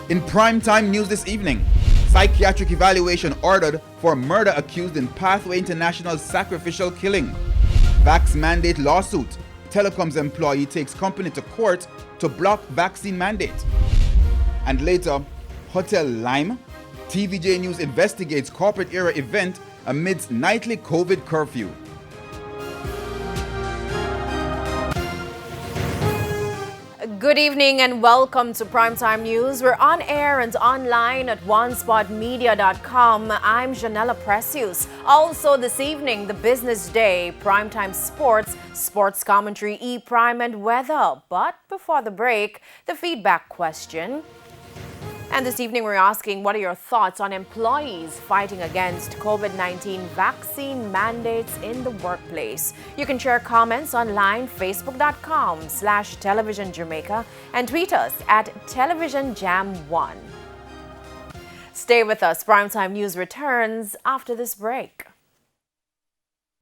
In primetime news this evening, psychiatric evaluation ordered for murder accused in Pathway International sacrificial killing. Vax mandate lawsuit. Telecoms employee takes company to court to block vaccine mandate. And later, Hotel Lime. TVJ News investigates corporate era event amidst nightly COVID curfew. Good evening and welcome to Primetime News. We're on air and online at onespotmedia.com. I'm Janella Precious. Also this evening, the business day, Primetime Sports, sports commentary, E-Prime and weather. But before the break, the feedback question. And this evening we're asking, what are your thoughts on employees fighting against COVID-19 vaccine mandates in the workplace? You can share comments online, facebook.com/television Jamaica and tweet us at televisionjam1. Stay with us. Primetime News returns after this break.